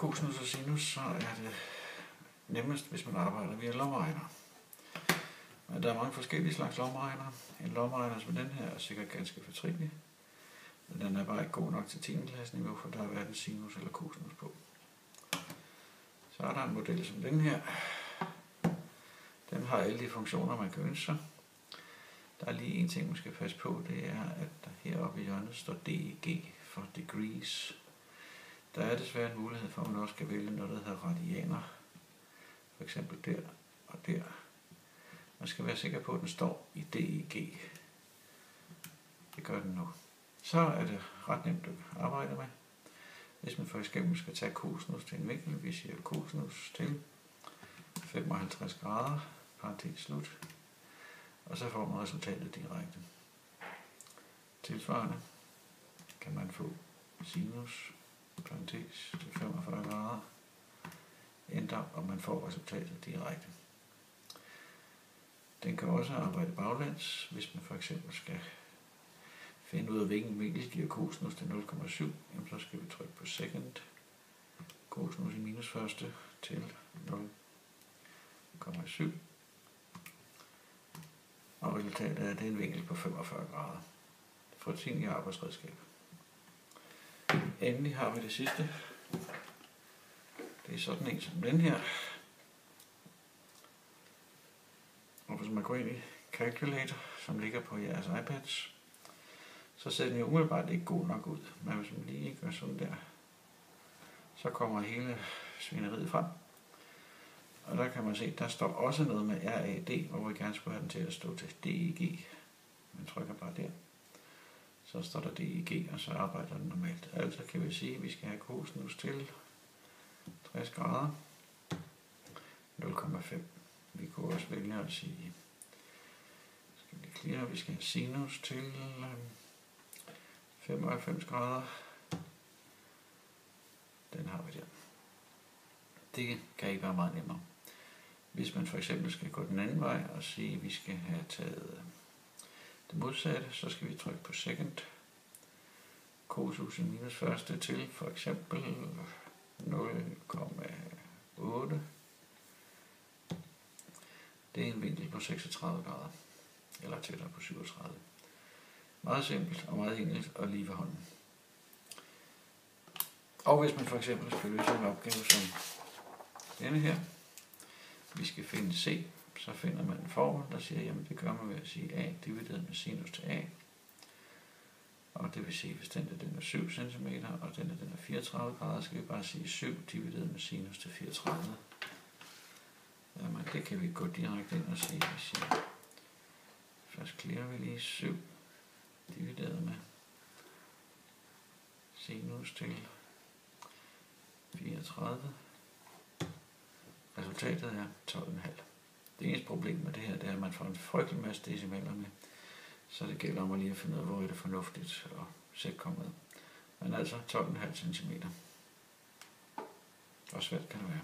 cosinus og sinus, så er det nemmest, hvis man arbejder via lommeregner. Men der er mange forskellige slags lommeregnere. En lommeregner som den her er sikkert ganske fortrinlig, men den er bare ikke god nok til 10. klasse niveau, for der er hverken sinus eller cosinus på. Så er der en model som den her. Den har alle de funktioner, man kan ønske sig. Der er lige en ting, man skal passe på, det er, at der heroppe i hjørnet står DEG for degrees. Der er desværre en mulighed for, at man også kan vælge noget, der hedder radianer. For eksempel der og der. Man skal være sikker på, at den står i DEG. Det gør den nu. Så er det ret nemt at arbejde med. Hvis man for eksempel skal tage cosinus til en vinkel, vi siger cosinus til 55 grader, parentes slut, og så får man resultatet direkte. Tilsvarende kan man få sinus, parentes til 45 grader, ændre, og man får resultatet direkte. Den kan også arbejde baglæns, hvis man for eksempel skal finde ud af, hvilken vinkel giver cosinus til 0,7, så skal vi trykke på second, cosinus i minus første til 0,7, og resultatet er, det er en vinkel på 45 grader. Fortrinlig arbejdsredskab. Endelig har vi det sidste. Det er sådan en som den her. Og hvis man går ind i Calculator, som ligger på jeres iPads, så ser den jo umiddelbart ikke god nok ud. Men hvis man lige gør sådan der, så kommer hele svineriet frem. Og der kan man se, der står også noget med RAD, hvor vi gerne skulle have den til at stå til DEG. Man trykker bare der. Så står der DEG, og så arbejder den normalt. Altså kan vi sige, at vi skal have cosinus til 60 grader, 0,5. Vi kunne også vælge at sige, skal vi clear, vi skal have sinus til 95 grader. Den har vi der. Det kan ikke være meget nemmere. Hvis man for eksempel skal gå den anden vej og sige, at vi skal have taget det modsatte, så skal vi trykke på second. Cosinus i minus første til for eksempel 0,8. Det er en vinkel på 36 grader, eller tættere på 37. Meget simpelt og meget enkelt og lige ved hånden. Og hvis man for eksempel skal løse en opgave som denne her, vi skal finde C, så finder man en formel, der siger, jamen det gør man ved at sige A divideret med sinus til A. Og det vil sige, hvis den er 7 cm, og den er 34 grader, skal vi bare sige 7 divideret med sinus til 34. Jamen det kan vi gå direkte ind og sige, vi siger, først clearer vi lige 7 divideret med sinus til 34. Resultatet er 12,5. Det eneste problem med det her, det er, at man får en frygtelig masse decimaler med. Så det gælder om at lige at finde ud af, hvor er det fornuftigt at sætte komme med. Men altså 12,5 cm. Og svært kan det være.